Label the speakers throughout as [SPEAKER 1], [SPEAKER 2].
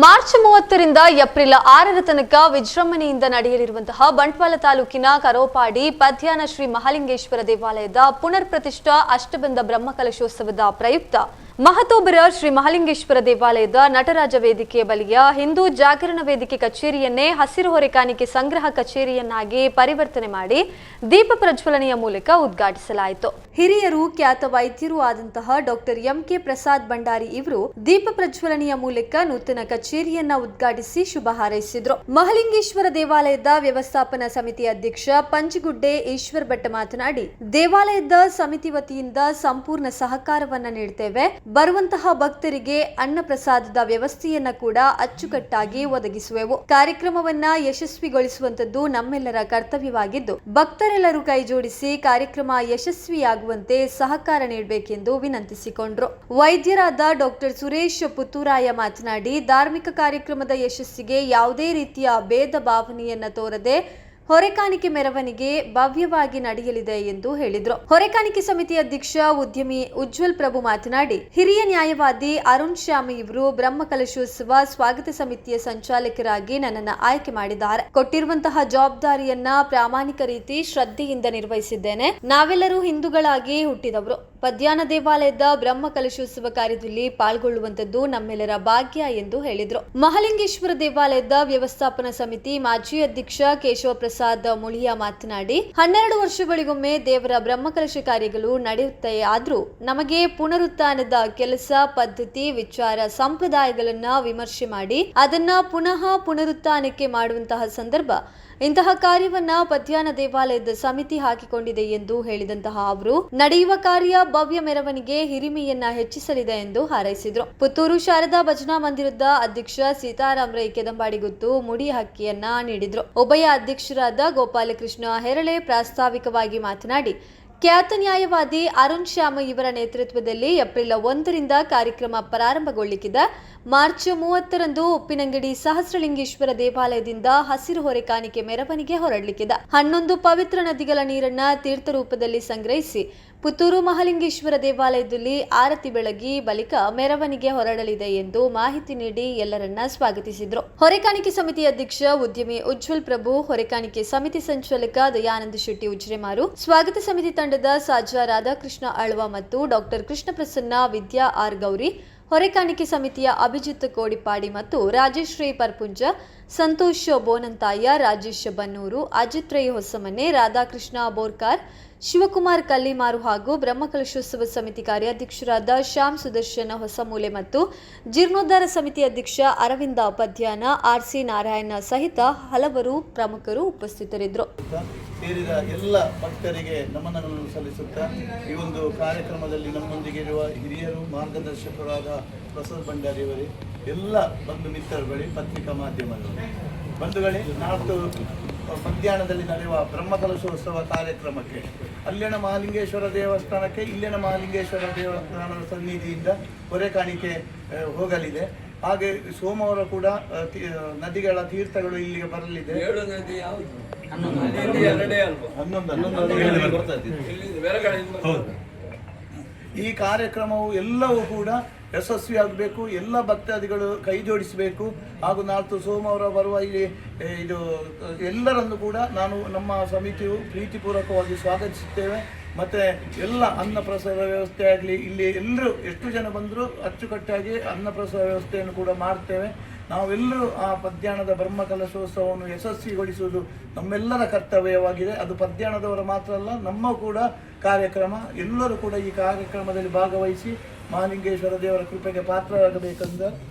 [SPEAKER 1] March 30ರಿಂದ April 6ರ ತನಕ ವಿಜೃಂಭಣೆಯಿಂದ ನಡೆಯಲಿರುವಂತಹ ಬಂಟ್ವಾಳ ತಾಲೂಕಿನ ಕರೋಪಾಡಿ ಪದ್ಯಾನ ಶ್ರೀ ಮಹಾಲಿಂಗೇಶ್ವರ ದೇವಾಲಯದ ಪುನರ್ ಪ್ರತಿಷ್ಠಾ ಅಷ್ಟಬಂಧ ಬ್ರಹ್ಮಕಲಶೋತ್ಸವದ ಪ್ರಯುಕ್ತ ಮಹತೋಬರ ಶ್ರೀ ಮಹಾಲಿಂಗೇಶ್ವರ ದೇವಾಲಯದ ನಟರಾಜ ವೇದಿಕೆಯ ಬಳಿಯ ಹಿಂದೂ ಜಾಗರಣ ವೇದಿಕೆ ಕಚೇರಿಯನ್ನೇ ಹಸಿರು ಹೊರೆಕಾಣಿಕೆ ಸಂಗ್ರಹ ಕಚೇರಿಯನ್ನಾಗಿ ಪರಿವರ್ತನೆ ಮಾಡಿ ದೀಪ ಪ್ರಜ್ವಲನೆಯ ಮೂಲಕ ಉದ್ಘಾಟಿಸಲಾಯಿತು. ಹಿರಿಯರು ಖ್ಯಾತ ವೈದ್ಯರು ಆದಂತಹ ಡಾಕ್ಟರ್ ಎಂ.ಕೆ. ಪ್ರಸಾದ್ ಭಂಡಾರಿ ಇವರು ದೀಪ ಪ್ರಜ್ವಲನೆಯ ಮೂಲಕ ನೂತನ ಕಚೇರಿಯನ್ನ ಉದ್ಘಾಟಿಸಿ ಶುಭ ಹಾರೈಸಿದ್ರು. ಮಹಾಲಿಂಗೇಶ್ವರ ದೇವಾಲಯದ ವ್ಯವಸ್ಥಾಪನಾ ಸಮಿತಿ ಅಧ್ಯಕ್ಷ ಪಂಚಗುಡ್ಡೆ ಈಶ್ವರ್ ಭಟ್ ಮಾತನಾಡಿ, ದೇವಾಲಯದ ಸಮಿತಿ ವತಿಯಿಂದ ಸಂಪೂರ್ಣ ಸಹಕಾರವನ್ನ ನೀಡುತ್ತೇವೆ. ಬರುವಂತಹ ಭಕ್ತರಿಗೆ ಅನ್ನ ಪ್ರಸಾದದ ವ್ಯವಸ್ಥೆಯನ್ನ ಕೂಡ ಅಚ್ಚುಕಟ್ಟಾಗಿ ಒದಗಿಸುವೆವು. ಕಾರ್ಯಕ್ರಮವನ್ನ ಯಶಸ್ವಿಗೊಳಿಸುವಂತದ್ದು ನಮ್ಮೆಲ್ಲರ ಕರ್ತವ್ಯವಾಗಿದ್ದು, ಭಕ್ತರೆಲ್ಲರೂ ಕೈ ಜೋಡಿಸಿ ಕಾರ್ಯಕ್ರಮ ಯಶಸ್ವಿಯಾಗುವಂತೆ ಸಹಕಾರ ನೀಡಬೇಕೆಂದು ವಿನಂತಿಸಿಕೊಂಡ್ರು. ವೈದ್ಯರಾದ ಡಾಕ್ಟರ್ ಸುರೇಶ್ ಪುತ್ತೂರಾಯ ಮಾತನಾಡಿ, ಧಾರ್ಮಿಕ ಕಾರ್ಯಕ್ರಮದ ಯಶಸ್ಸಿಗೆ ಯಾವುದೇ ರೀತಿಯ ಭೇದ ಭಾವನೆಯನ್ನ ತೋರದೆ ಹೊರೆಕಾಣಿಕೆ ಮೆರವಣಿಗೆ ಭವ್ಯವಾಗಿ ನಡೆಯಲಿದೆ ಎಂದು ಹೇಳಿದರು. ಹೊರೆಕಾಣಿಕೆ ಸಮಿತಿ ಅಧ್ಯಕ್ಷ ಉದ್ಯಮಿ ಉಜ್ವಲ್ ಪ್ರಭು ಮಾತನಾಡಿ, ಹಿರಿಯ ನ್ಯಾಯವಾದಿ ಅರುಣ್ ಶ್ಯಾಮಿ ಇವರು ಬ್ರಹ್ಮಕಲಶೋತ್ಸವ ಸ್ವಾಗತ ಸಮಿತಿಯ ಸಂಚಾಲಕರಾಗಿ ನನ್ನನ್ನು ಆಯ್ಕೆ ಮಾಡಿದ್ದಾರೆ. ಕೊಟ್ಟಿರುವಂತಹ ಜವಾಬ್ದಾರಿಯನ್ನ ಪ್ರಾಮಾಣಿಕ ರೀತಿ ಶ್ರದ್ಧೆಯಿಂದ ನಿರ್ವಹಿಸಿದ್ದೇನೆ. ನಾವೆಲ್ಲರೂ ಹಿಂದೂಗಳಾಗಿ ಹುಟ್ಟಿದವರು. ಪದ್ಯಾನ ದೇವಾಲಯದ ಬ್ರಹ್ಮಕಲಶೋತ್ಸವ ಕಾರ್ಯದಲ್ಲಿ ಪಾಲ್ಗೊಳ್ಳುವಂತದ್ದು ನಮ್ಮೆಲ್ಲರ ಭಾಗ್ಯ ಎಂದು ಹೇಳಿದರು. ಮಹಾಲಿಂಗೇಶ್ವರ ದೇವಾಲಯದ ವ್ಯವಸ್ಥಾಪನಾ ಸಮಿತಿ ಮಾಜಿ ಅಧ್ಯಕ್ಷ ಕೇಶವ ಪ್ರಸಾದ್ ಮುಳಿಯ ಮಾತನಾಡಿ, 12 ವರ್ಷಗಳಿಗೊಮ್ಮೆ ದೇವರ ಬ್ರಹ್ಮಕಲಶ ಕಾರ್ಯಗಳು ನಡೆಯುತ್ತೆ. ಆದ್ರೂ ನಮಗೆ ಪುನರುತ್ಥಾನದ ಕೆಲಸ, ಪದ್ಧತಿ, ವಿಚಾರ, ಸಂಪ್ರದಾಯಗಳನ್ನ ವಿಮರ್ಶೆ ಮಾಡಿ ಅದನ್ನ ಪುನರುತ್ಥಾನಕ್ಕೆ ಮಾಡುವಂತಹ ಸಂದರ್ಭ ಇಂತಹ ಕಾರ್ಯವನ್ನ ಪದ್ಯಾನ ದೇವಾಲಯದ ಸಮಿತಿ ಹಾಕಿಕೊಂಡಿದೆ ಎಂದು ಹೇಳಿದಂತಹ ಅವರು, ನಡೆಯುವ ಕಾರ್ಯ ಭವ್ಯ ಮೆರವಣಿಗೆ ಹಿರಿಮೆಯನ್ನ ಹೆಚ್ಚಿಸಲಿದೆ ಎಂದು ಹಾರೈಸಿದರು. ಪುತ್ತೂರು ಶಾರದಾ ಭಜನಾ ಮಂದಿರದ ಅಧ್ಯಕ್ಷ ಸೀತಾರಾಮ್ ರೈ ಕೆದಂಬಾಡಿಗುತ್ತು ಮುಡಿ ಹಕ್ಕಿಯನ್ನ ನೀಡಿದ್ರು. ಉಭಯ ಅಧ್ಯಕ್ಷರಾದ ಗೋಪಾಲಕೃಷ್ಣ ಹೆರಳೆ ಪ್ರಾಸ್ತಾವಿಕವಾಗಿ ಮಾತನಾಡಿ, ಖ್ಯಾತ ನ್ಯಾಯವಾದಿ ಅರುಣ್ ಶ್ಯಾಮ ಇವರ ನೇತೃತ್ವದಲ್ಲಿ ಏಪ್ರಿಲ್ 1ರಿಂದ ಕಾರ್ಯಕ್ರಮ ಪ್ರಾರಂಭಗೊಳ್ಳಿಕ್ಕಿದೆ. ಮಾರ್ಚ್ 30ರಂದು ಉಪ್ಪಿನಂಗಡಿ ಸಹಸ್ರಲಿಂಗೇಶ್ವರ ದೇವಾಲಯದಿಂದ ಹಸಿರು ಹೊರೆಕಾಣಿಕೆ ಮೆರವಣಿಗೆ ಹೊರಡಲಿಕ್ಕಿದೆ. 11 ಪವಿತ್ರ ನದಿಗಳ ನೀರನ್ನ ತೀರ್ಥ ರೂಪದಲ್ಲಿ ಸಂಗ್ರಹಿಸಿ ಪುತ್ತೂರು ಮಹಾಲಿಂಗೇಶ್ವರ ದೇವಾಲಯದಲ್ಲಿ ಆರತಿ ಬೆಳಗಿ ಬಳಿಕ ಮೆರವಣಿಗೆ ಹೊರಡಲಿದೆ ಎಂದು ಮಾಹಿತಿ ನೀಡಿ ಎಲ್ಲರನ್ನ ಸ್ವಾಗತಿಸಿದ್ರು. ಹೊರೆಕಾಣಿಕೆ ಸಮಿತಿ ಅಧ್ಯಕ್ಷ ಉದ್ಯಮಿ ಉಜ್ವಲ್ ಪ್ರಭು, ಹೊರೆಕಾಣಿಕೆ ಸಮಿತಿ ಸಂಚಾಲಕ ದಯಾನಂದ ಶೆಟ್ಟಿ ಉಜ್ರೆಮಾರು, ಸ್ವಾಗತ ಸಮಿತಿ ತಂಡದ ಸಾಜಾ ರಾಧಾಕೃಷ್ಣ ಆಳ್ವ ಮತ್ತು ಡಾಕ್ಟರ್ ಕೃಷ್ಣ ಪ್ರಸನ್ನ, ವಿದ್ಯಾ ಆರ್ ಗೌರಿ, ಹೊರೆಕಾಣಿಕೆ ಸಮಿತಿಯ ಅಭಿಜಿತ್ ಕೋಡಿಪಾಡಿ ಮತ್ತು ರಾಜೇಶ್ ರೈ ಪರ್ಪುಂಜ, ಸಂತೋಷ್ ಬೋನಂತಾಯ, ರಾಜೇಶ್ ಬನ್ನೂರು, ಅಜಿತ್ ರೈ ಹೊಸಮನೆ, ರಾಧಾಕೃಷ್ಣ ಬೋರ್ಕಾರ್, ಶಿವಕುಮಾರ್ ಕಲ್ಲಿಮಾರು ಹಾಗೂ ಬ್ರಹ್ಮಕಲಶೋತ್ಸವ ಸಮಿತಿ ಕಾರ್ಯಾಧ್ಯಕ್ಷರಾದ ಶ್ಯಾಮ್ ಸುದರ್ಶನ ಹೊಸಮೂಲೆ ಮತ್ತು ಜೀರ್ಣೋದ್ಧಾರ ಸಮಿತಿ ಅಧ್ಯಕ್ಷ ಅರವಿಂದ ಪದ್ಯಾನ, ಆರ್.ಸಿ. ನಾರಾಯಣ ಸಹಿತ ಹಲವರು ಪ್ರಮುಖರು ಉಪಸ್ಥಿತರಿದ್ದರು.
[SPEAKER 2] ಸೇರಿದ ಎಲ್ಲ ಭಕ್ತರಿಗೆ ನಮನಗಳನ್ನು ಸಲ್ಲಿಸುತ್ತಾ ಈ ಒಂದು ಕಾರ್ಯಕ್ರಮದಲ್ಲಿ ನಮ್ಮೊಂದಿಗೆ ಇರುವ ಹಿರಿಯರು, ಮಾರ್ಗದರ್ಶಕರಾದ ಪ್ರಸಾದ್ ಭಂಡಾರಿಯವರೇ, ಎಲ್ಲ ಬಂಧು ಮಿತ್ರರುಗಳೇ, ಪತ್ರಿಕಾ ಮಾಧ್ಯಮಗಳು ಬಂಧುಗಳೇ, ನಾಲ್ಕು ಮಧ್ಯಾಹ್ನದಲ್ಲಿ ನಡೆಯುವ ಬ್ರಹ್ಮಕಲಶೋತ್ಸವ ಕಾರ್ಯಕ್ರಮಕ್ಕೆ ಅಲ್ಲಿನ ಮಹಾಲಿಂಗೇಶ್ವರ ದೇವಸ್ಥಾನಕ್ಕೆ, ಇಲ್ಲಿನ ಮಹಾಲಿಂಗೇಶ್ವರ ದೇವಸ್ಥಾನದ ಸನ್ನಿಧಿಯಿಂದ ಹೊರೆಕಾಣಿಕೆ ಹೋಗಲಿದೆ. ಹಾಗೆ ಸೋಮವಾರ ಕೂಡ ನದಿಗಳ ತೀರ್ಥಗಳು ಇಲ್ಲಿಗೆ ಬರಲಿದೆ. 11 ಈ ಕಾರ್ಯಕ್ರಮವು ಎಲ್ಲವೂ ಕೂಡ ಯಶಸ್ವಿಯಾಗಬೇಕು. ಎಲ್ಲ ಭಕ್ತಾದಿಗಳು ಕೈ ಜೋಡಿಸಬೇಕು. ಹಾಗೂ ನಾಲ್ಕು ಸೋಮವಾರ ಬರುವ ಇದು ಎಲ್ಲರನ್ನು ಕೂಡ ನಮ್ಮ ಸಮಿತಿಯು ಪ್ರೀತಿಪೂರ್ವಕವಾಗಿ ಸ್ವಾಗತಿಸುತ್ತೇವೆ. ಮತ್ತು ಎಲ್ಲ ಅನ್ನಪ್ರಸಾದ ವ್ಯವಸ್ಥೆ ಆಗಲಿ, ಇಲ್ಲಿ ಎಲ್ಲರೂ ಎಷ್ಟು ಜನ ಬಂದರೂ ಅಚ್ಚುಕಟ್ಟಾಗಿ ಅನ್ನಪ್ರಸಾದ ವ್ಯವಸ್ಥೆಯನ್ನು ಕೂಡ ಮಾಡ್ತೇವೆ. ನಾವೆಲ್ಲರೂ ಆ ಪದ್ಯಾನದ ಬ್ರಹ್ಮಕಲಶೋತ್ಸವವನ್ನು ಯಶಸ್ವಿಗೊಳಿಸುವುದು ನಮ್ಮೆಲ್ಲರ ಕರ್ತವ್ಯವಾಗಿದೆ. ಅದು ಪದ್ಯಾನದವರ ಮಾತ್ರ ಅಲ್ಲ, ನಮ್ಮ ಕೂಡ ಕಾರ್ಯಕ್ರಮ. ಎಲ್ಲರೂ ಕೂಡ ಈ ಕಾರ್ಯಕ್ರಮದಲ್ಲಿ ಭಾಗವಹಿಸಿ ಮಹಾಲಿಂಗೇಶ್ವರ ದೇವರ ಕೃಪೆಗೆ ಪಾತ್ರರಾಗಬೇಕೆಂದ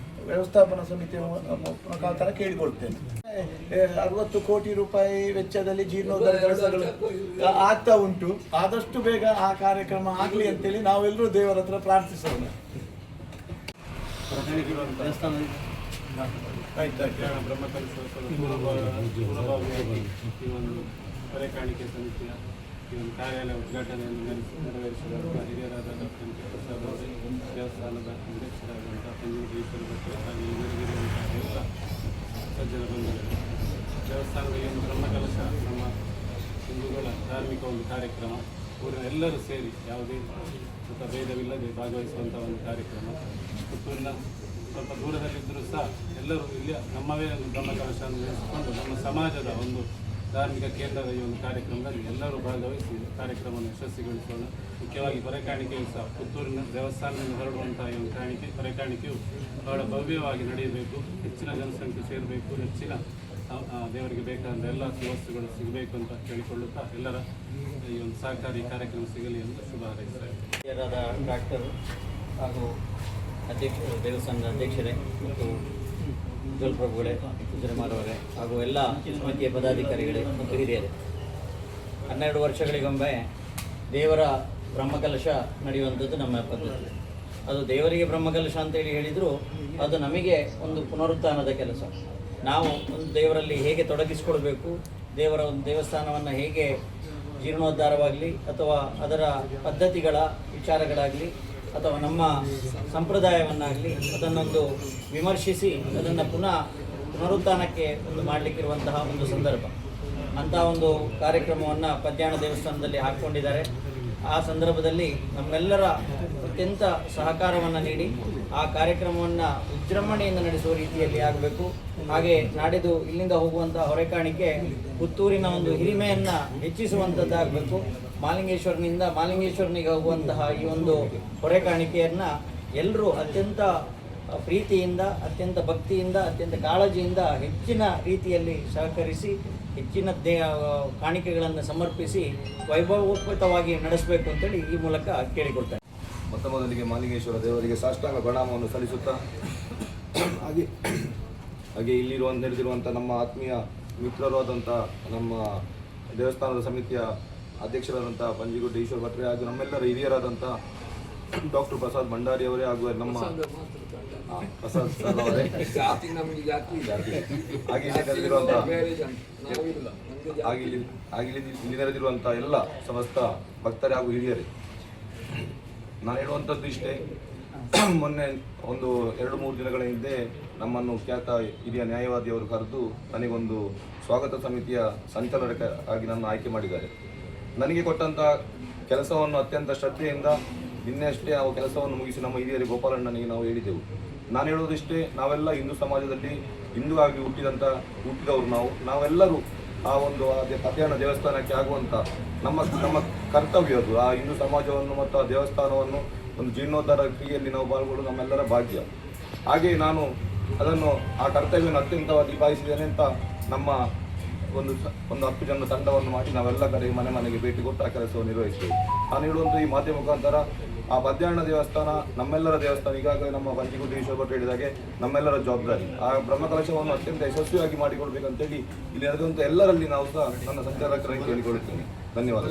[SPEAKER 2] ವ್ಯವಸ್ಥಾಪನಾ ಸಮಿತಿಯ ಮುಖಾಂತರ ಕೇಳಿಕೊಳ್ತೇನೆ. 60 ಕೋಟಿ ರೂಪಾಯಿ ವೆಚ್ಚದಲ್ಲಿ ಜೀರ್ಣೋದ್ಧಾರ ಕೆಲಸಗಳು ಆಗ್ತಾ ಉಂಟು. ಆದಷ್ಟು ಬೇಗ ಆ ಕಾರ್ಯಕ್ರಮ ಆಗಲಿ ಅಂತೇಳಿ ನಾವೆಲ್ಲರೂ ದೇವರ ಹತ್ರ ಪ್ರಾರ್ಥಿಸೋಣ.
[SPEAKER 3] ಹೊರೆಕಾಣಿಕೆ ಸಮಿತಿಯ ಈ ಒಂದು ಕಾರ್ಯಾಲಯ ಉದ್ಘಾಟನೆಯನ್ನು ನೆರವೇರಿಸಿದ ಹಿರಿಯರಾದ ಡಾಕ್ಟರ್ ಎಂ.ಕೆ. ಪ್ರಸಾದ್ ಅವರು, ದೇವಸ್ಥಾನದ ಅಧ್ಯಕ್ಷರಾದಂಥ ಪಂಚಗುಡ್ಡೆ ಈಶ್ವರ ಭಟ್ ಹಾಗೂ ಇವರಿಗಿರುವಂತಹ ಎಲ್ಲ ಸಜ್ಜನ ಬಂಧುಗಳು, ದೇವಸ್ಥಾನದಲ್ಲಿ ಒಂದು ಬ್ರಹ್ಮಕಲಶ ನಮ್ಮ ಹಿಂದೂಗಳ ಧಾರ್ಮಿಕ ಒಂದು ಕಾರ್ಯಕ್ರಮ, ಊರಿನ ಎಲ್ಲರೂ ಸೇರಿ ಯಾವುದೇ ಭೇದವಿಲ್ಲದೆ ಭಾಗವಹಿಸುವಂಥ ಒಂದು ಕಾರ್ಯಕ್ರಮ. ಪುತ್ತೂರಿನ ಸ್ವಲ್ಪ ದೂರದಲ್ಲಿದ್ದರೂ ಸಹ ಎಲ್ಲರೂ ಇಲ್ಲಿ ನಮ್ಮವೇ ಒಂದು ಬ್ರಹ್ಮಕಲಶವನ್ನು ನಡೆಸಿಕೊಂಡು ನಮ್ಮ ಸಮಾಜದ ಒಂದು ಧಾರ್ಮಿಕ ಕೇಂದ್ರದ ಈ ಒಂದು ಕಾರ್ಯಕ್ರಮದಲ್ಲಿ ಎಲ್ಲರೂ ಭಾಗವಹಿಸಿ ಕಾರ್ಯಕ್ರಮವನ್ನು ಯಶಸ್ವಿಗೊಳಿಸೋಣ. ಮುಖ್ಯವಾಗಿ ಪರೆಕಾಣಿಕೆಯು ಸಹ ಪುತ್ತೂರಿನ ದೇವಸ್ಥಾನದಿಂದ ಹೊರಡುವಂತಹ ಈ ಒಂದು ಪರೆಕಾಣಿಕೆಯು ಬಹಳ ಭವ್ಯವಾಗಿ ನಡೆಯಬೇಕು, ಹೆಚ್ಚಿನ ಜನಸಂಖ್ಯೆ ಸೇರಬೇಕು, ಹೆಚ್ಚಿನ ದೇವರಿಗೆ ಬೇಕಾದ ಎಲ್ಲ ವಸ್ತುಗಳು ಸಿಗಬೇಕು ಅಂತ ಕೇಳಿಕೊಳ್ಳುತ್ತಾ ಎಲ್ಲರ ಈ ಒಂದು ಸಹಕಾರಿ ಕಾರ್ಯಕ್ರಮ ಸಿಗಲಿ ಎಂದು ಶುಭ ಹಾರೈಸುತ್ತಾರೆ.
[SPEAKER 4] ಡಾಕ್ಟರ್ ಹಾಗೂ ದೇವಸ್ಥಾನದ ಅಧ್ಯಕ್ಷರೇ ಮತ್ತು ಉಜ್ವಲ್ ಪ್ರಭುಗಳೇ, ಸುಜರಮಾರವರೇ ಹಾಗೂ ಎಲ್ಲ ಸಮಿತಿಯ ಪದಾಧಿಕಾರಿಗಳೇ ಮತ್ತು ಹಿರಿಯರೇ, 12 ವರ್ಷಗಳಿಗೊಮ್ಮೆ ದೇವರ ಬ್ರಹ್ಮಕಲಶ ನಡೆಯುವಂಥದ್ದು ನಮ್ಮ ಪದ್ಧತಿ. ಅದು ದೇವರಿಗೆ ಬ್ರಹ್ಮಕಲಶ ಅಂತೇಳಿ ಹೇಳಿದರೂ ಅದು ನಮಗೆ ಒಂದು ಪುನರುತ್ಥಾನದ ಕೆಲಸ. ನಾವು ಒಂದು ದೇವರಲ್ಲಿ ಹೇಗೆ ತೊಡಗಿಸಿಕೊಳ್ಬೇಕು, ದೇವರ ಒಂದು ದೇವಸ್ಥಾನವನ್ನು ಹೇಗೆ ಜೀರ್ಣೋದ್ಧಾರವಾಗಲಿ ಅಥವಾ ಅದರ ಪದ್ಧತಿಗಳ ವಿಚಾರಗಳಾಗಲಿ ಅಥವಾ ನಮ್ಮ ಸಂಪ್ರದಾಯವನ್ನಾಗಲಿ ಅದನ್ನೊಂದು ವಿಮರ್ಶಿಸಿ ಅದನ್ನು ಪುನರುತ್ಥಾನಕ್ಕೆ ಒಂದು ಮಾಡಲಿಕ್ಕಿರುವಂತಹ ಒಂದು ಸಂದರ್ಭ. ಅಂಥ ಒಂದು ಕಾರ್ಯಕ್ರಮವನ್ನು ಪದ್ಯಾಣ ದೇವಸ್ಥಾನದಲ್ಲಿ ಹಾಕ್ಕೊಂಡಿದ್ದಾರೆ. ಆ ಸಂದರ್ಭದಲ್ಲಿ ನಮ್ಮೆಲ್ಲರ ಅತ್ಯಂತ ಸಹಕಾರವನ್ನು ನೀಡಿ ಆ ಕಾರ್ಯಕ್ರಮವನ್ನು ವಿಜೃಂಭಣೆಯಿಂದ ನಡೆಸುವ ರೀತಿಯಲ್ಲಿ ಆಗಬೇಕು. ಹಾಗೆ ನಾಡಿದ್ದು ಇಲ್ಲಿಂದ ಹೋಗುವಂತಹ ಹೊರೆಕಾಣಿಕೆ ಪುತ್ತೂರಿನ ಒಂದು ಹಿರಿಮೆಯನ್ನು ಹೆಚ್ಚಿಸುವಂಥದ್ದಾಗಬೇಕು. ಮಾಲಿಂಗೇಶ್ವರನಿಗೆ ಹೋಗುವಂತಹ ಈ ಒಂದು ಹೊರೆಕಾಣಿಕೆಯನ್ನು ಎಲ್ಲರೂ ಅತ್ಯಂತ ಪ್ರೀತಿಯಿಂದ, ಅತ್ಯಂತ ಭಕ್ತಿಯಿಂದ, ಅತ್ಯಂತ ಕಾಳಜಿಯಿಂದ ಹೆಚ್ಚಿನ ರೀತಿಯಲ್ಲಿ ಸಹಕರಿಸಿ ಹೆಚ್ಚಿನ ಕಾಣಿಕೆಗಳನ್ನು ಸಮರ್ಪಿಸಿ ವೈಭವೋಪೇತವಾಗಿ ನಡೆಸಬೇಕು ಅಂತೇಳಿ ಈ ಮೂಲಕ ಕೇಳಿಕೊಳ್ತಾರೆ.
[SPEAKER 5] ಮೊದಲಿಗೆ ಮಾಲಿಂಗೇಶ್ವರ ದೇವರಿಗೆ ಸಾಷ್ಟಾಂಗ ಪ್ರಣಾಮವನ್ನು ಸಲ್ಲಿಸುತ್ತಾ ಹಾಗೆ ನಡೆದಿರುವಂಥ ನಮ್ಮ ಆತ್ಮೀಯ ಮಿತ್ರರು ಆದಂಥ ನಮ್ಮ ದೇವಸ್ಥಾನದ ಸಮಿತಿಯ ಅಧ್ಯಕ್ಷರಾದಂಥ ಪಂಜಿಗುಡ್ಡ ಈಶ್ವರ ಭಟ್ರೆ ಹಾಗೂ ನಮ್ಮೆಲ್ಲರ ಹಿರಿಯರಾದಂಥ ಡಾಕ್ಟರ್ ಪ್ರಸಾದ್ ಭಂಡಾರಿ ಅವರೇ ಹಾಗೂ ನಮ್ಮ ಪ್ರಸಾದ್ ಸರ್ ಅವರೇ ಇಲ್ಲಿ ನೆರೆದಿರುವಂಥ ಎಲ್ಲ ಸಮಸ್ತ ಭಕ್ತರೇ ಹಾಗೂ ಹಿರಿಯರೇ, ನಾನು ಹೇಳುವಂಥದ್ದು ಇಷ್ಟೇ. ಮೊನ್ನೆ ಒಂದು 2-3 ದಿನಗಳ ಹಿಂದೆ ನಮ್ಮನ್ನು ಖ್ಯಾತ ಹಿರಿಯ ನ್ಯಾಯವಾದಿಯವರು ಕರೆದು ನನಗೊಂದು ಸ್ವಾಗತ ಸಮಿತಿಯ ಸಂಚಾಲಕ ಆಗಿ ನನ್ನ ಆಯ್ಕೆ ಮಾಡಿದ್ದಾರೆ. ನನಗೆ ಕೊಟ್ಟಂಥ ಕೆಲಸವನ್ನು ಅತ್ಯಂತ ಶ್ರದ್ಧೆಯಿಂದ ನಿನ್ನೆಯಷ್ಟೇ ನಾವು ಕೆಲಸವನ್ನು ಮುಗಿಸಿ ನಮ್ಮ ಹಿರಿಯರಿಗೆ ಗೋಪಾಲಣ್ಣನಿಗೆ ನಾವು ಹೇಳಿದೆವು. ನಾನು ಹೇಳೋದಿಷ್ಟೇ, ನಾವೆಲ್ಲ ಹಿಂದೂ ಸಮಾಜದಲ್ಲಿ ಹಿಂದೂ ಆಗಿ ಹುಟ್ಟಿದವರು ನಾವೆಲ್ಲರೂ ಆ ಒಂದು ಪದ್ಯಾಣ ದೇವಸ್ಥಾನಕ್ಕೆ ಆಗುವಂಥ ನಮ್ಮ ಕರ್ತವ್ಯ ಅದು. ಆ ಹಿಂದೂ ಸಮಾಜವನ್ನು ಮತ್ತು ಆ ದೇವಸ್ಥಾನವನ್ನು ಒಂದು ಜೀರ್ಣೋದ್ಧಾರ ಕ್ರಿಯೆಯಲ್ಲಿ ನಾವು ಪಾಲ್ಗೊಳ್ಳುವುದು ನಮ್ಮೆಲ್ಲರ ಭಾಗ್ಯ. ಹಾಗೆಯೇ ನಾನು ಅದನ್ನು ಆ ಕರ್ತವ್ಯವನ್ನು ಅತ್ಯಂತವಾಗಿ ನಿಭಾಯಿಸಿದ್ದೇನೆ ಅಂತ ನಮ್ಮ ಒಂದು 10 ಜನ ತಂಡವನ್ನು ಮಾಡಿ ನಾವೆಲ್ಲ ಕಡೆಗೆ ಮನೆಗೆ ಭೇಟಿ ಕೊಟ್ಟು ಆ ಕೆಲಸವನ್ನು ನಿರ್ವಹಿಸ್ತೇವೆ. ನಾನು ಹೇಳುವಂಥ ಈ ಮಾಧ್ಯಮ ಮುಖಾಂತರ ಆ ಪದ್ಯಾಣ ದೇವಸ್ಥಾನ ನಮ್ಮೆಲ್ಲರ ದೇವಸ್ಥಾನ. ಈಗಾಗಲೇ ನಮ್ಮ ಪಂಜಿಗುಡ್ಡ ಈಶ್ವರ ಭಟ್ರು ಹೇಳಿದಾಗೆ ನಮ್ಮೆಲ್ಲರ ಜವಾಬ್ದಾರಿ. ಆ ಬ್ರಹ್ಮಕಲಶವನ್ನು ಅತ್ಯಂತ ಯಶಸ್ವಿಯಾಗಿ ಮಾಡಿಕೊಡ್ಬೇಕಂತೇಳಿ ಇಲ್ಲಿ ನಡೆದಂಥ ಎಲ್ಲರಲ್ಲಿ ನಾವು ಸಹ ನನ್ನ ಸಂಚಾಲಕರಾಗಿ ಕೇಳಿಕೊಳ್ಳುತ್ತೇನೆ. ಧನ್ಯವಾದ.